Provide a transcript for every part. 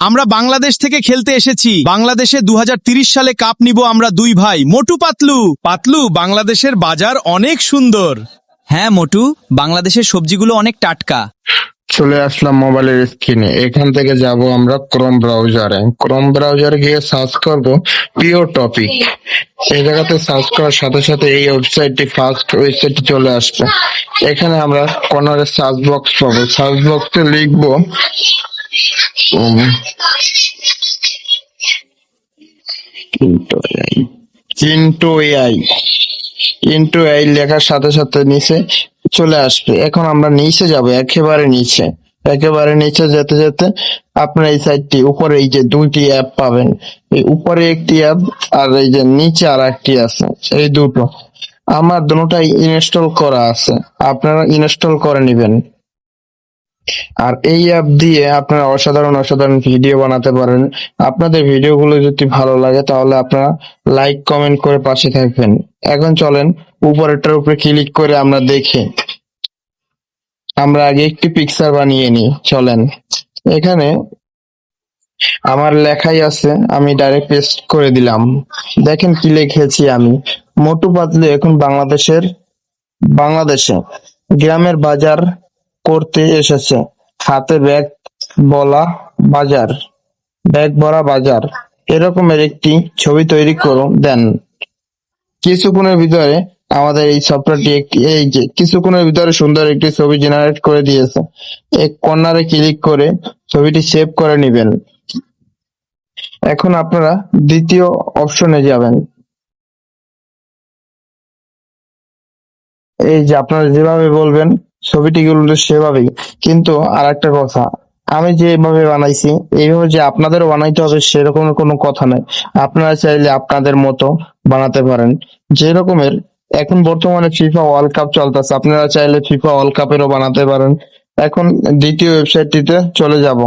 আমরা বাংলাদেশ থেকে খেলতে এসেছি। বাংলাদেশে 2030 সালে কাপ নিব আমরা দুই ভাই। মোটু পাতলু। পাতলু, বাংলাদেশের বাজার অনেক সুন্দর। হ্যাঁ মোটু, বাংলাদেশের সবজিগুলো অনেক টাটকা। চলে আসলাম মোবাইলের স্ক্রিনে। এখান থেকে যাব আমরা ক্রোম ব্রাউজারে। ক্রোম ব্রাউজারে গিয়ে সার্চ করব প্রিয় টপিক। এই জায়গাতে সার্চ করার সাথে সাথে এই ওয়েবসাইটটি ফার্স্ট ওয়েবসাইটটি চলে আসবে। এখানে আমরা কর্নারে সার্চ বক্স পাবো। সার্চ বক্সে লিখবো ইন্টু এআই। ইন্টু এআই লেখার সাথে সাথে নিচে চলে আসবে। এখন আমরা নিচে যাব, একেবারে নিচে। একেবারে নিচে যেতে যেতে আপনার এই সাইটটি উপরে এই যে দুইটি অ্যাপ পাবেন। এই উপরে একটি অ্যাপ আর এই যে নিচে আর একটি আছে, এই দুটো আমার দুটোটাই ইনস্টল করা আছে। আপনারা ইনস্টল করে নেবেন। আর এই অ্যাপ দিয়ে আপনারা অসাধারণ অসাধারণ ভিডিও বানাতে পারেন। আপনাদের ভিডিওগুলো যদি ভালো লাগে তাহলে আপনারা লাইক কমেন্ট করে পাশে থাকবেন। এখন চলেন উপরেরটার উপরে ক্লিক করে আমরা দেখি। আমরা আগে একটি পিকচার বানিয়ে নিই। চলেন, এখানে আমার লেখাই আছে, আমি ডাইরেক্ট পেস্ট করে দিলাম। দেখেন কি লিখেছি আমি। মোটু পাতলু এখন বাংলাদেশে গ্রামের বাজার করতে এসেছে। হাতে ব্যাগ ভরা বাজার এরকমের একটি ছবি তৈরি করে দেন। কিছুক্ষণের ভিতরে আমাদের এই সফটওয়্যারটি কিছুক্ষণের ভিতরে সুন্দর একটি ছবি জেনারেট করে দিয়েছে। এক কর্নারে ক্লিক করে ছবিটি সেভ করে নেবেন। এখন আপনারা দ্বিতীয় অপশনে যাবেন। এই যে আপনারা যেভাবে বলবেন ছবিটিগুলো সেভাবেই। কিন্তু আর একটা কথা, আমি যেভাবে বানাইছি এইভাবে যে আপনাদেরও বানাইতে হবে সেরকম কোনো কথা নাই। আপনারা চাইলে আপনাদের মতো বানাতে পারেন। যে রকমের এখন বর্তমানে ফিফা ওয়ার্ল্ড কাপ চলতেছে, আপনারা চাইলে ফিফা ওয়ার্ল্ড কাপেরও বানাতে পারেন। এখন দ্বিতীয় ওয়েবসাইটটিতে চলে যাব।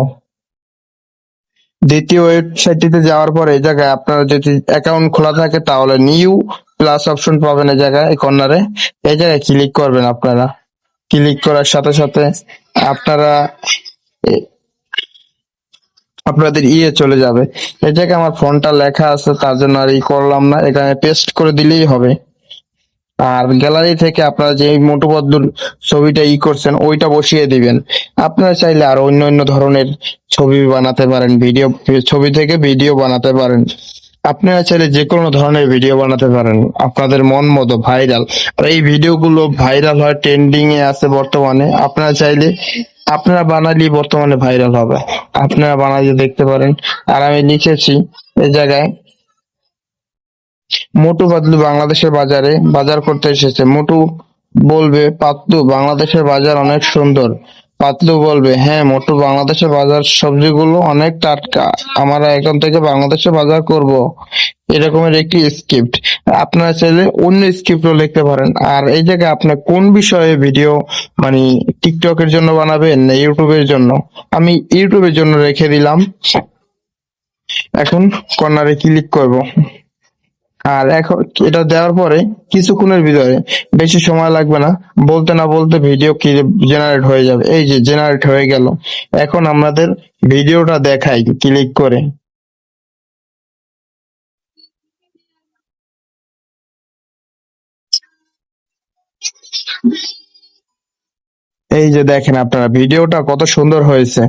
দ্বিতীয় ওয়েবসাইটটিতে যাওয়ার পরে এই জায়গায় আপনারা যদি অ্যাকাউন্ট খোলা থাকে তাহলে নিউ প্লাস অপশন পাবেন। এই জায়গায় কর্নারে এই জায়গায় ক্লিক করবেন। আপনারা ক্লিক করার সাথে সাথে আপনারা আপনাদের চলে যাবে। এই জায়গায় আমার ফোনটা লেখা আছে, তার জন্য আর করলাম না, এখানে পেস্ট করে দিলেই হবে। আর গ্যালারি থেকে আপনারা যে মোটু পাতলুর ছবিটা করছেন ওইটা বসিয়ে দিবেন। আপনারা চাইলে আর অন্য ধরনের ছবি বানাতে পারেন, ছবি থেকে ভিডিও বানাতে পারেন। আপনারা চাইলে যে কোনো ধরনের ভিডিও বানাতে পারেন আপনাদের মন মতো ভাইরাল। আর এই ভিডিওগুলো ভাইরাল হয়, ট্রেন্ডিং এ আছে বর্তমানে। আপনারা চাইলে আপনারা বানালেই বর্তমানে ভাইরাল হবে। আপনারা বানাইলে দেখতে পারেন। আর আমি লিখেছি এই জায়গায় মোটু পাতলু বাংলাদেশের বাজার করতে এসেছে। মোটু বলবে পাতলু বাংলাদেশের বাজার অনেক সুন্দর। পাতলু বলবে হ্যাঁ মোটু বাংলাদেশের বাজার সবজিগুলো অনেক টাটকা। আমরা এখন থেকে বাংলাদেশে বাজার করব। এরকমের একটি স্ক্রিপ্ট। আপনারা চাইলে অন্য স্ক্রিপ্টও লিখতে পারেন। আর এই জায়গায় আপনার কোন বিষয়ে ভিডিও মানে টিকটকের জন্য বানাবেন না ইউটিউবের জন্য, আমি ইউটিউবের জন্য রেখে দিলাম। এখন কর্নারে ক্লিক করব। আর এখন এটা দেওয়ার পরে কিছুক্ষণের ভিতরে, বেশি সময় লাগবে না, বলতে না বলতে ভিডিও জেনারেট হয়ে যাবে। এই যে জেনারেট হয়ে গেল। এখন আমাদের ভিডিওটা দেখাই ক্লিক করে। এই যে দেখেন আপনারা ভিডিওটা কত সুন্দর হয়েছে।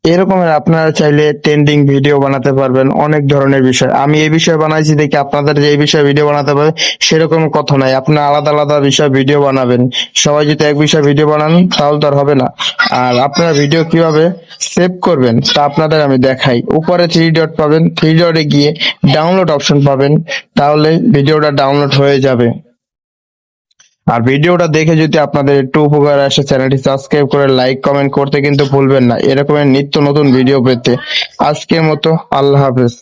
এরকমের আপনারা চাইলে ট্রেন্ডিং ভিডিও বানাতে পারবেন অনেক ধরনের বিষয়। আমি এই বিষয়ে বানাইছি দেখি আপনাদের যে এই বিষয়ে ভিডিও বানাতে পারবে সেরকম কথা নাই। আপনারা আলাদা আলাদা বিষয় ভিডিও বানাবেন। সবাই যদি এক বিষয় ভিডিও বানান তাহলে তো আর হবে না। আর আপনারা ভিডিও কিভাবে সেভ করবেন তা আপনাদের আমি দেখাই। উপরে 3 ডট পাবেন, 3 ডটে গিয়ে ডাউনলোড অপশন পাবেন, তাহলে ভিডিওটা ডাউনলোড হয়ে যাবে। আর ভিডিওটা দেখে যদি আপনাদের একটু উপকার আসে চ্যানেলটি সাবস্ক্রাইব করে লাইক কমেন্ট করতে কিন্তু ভুলবেন না এরকমের নিত্য নতুন ভিডিও পেতে। আজকের মতো আল্লাহ হাফেজ।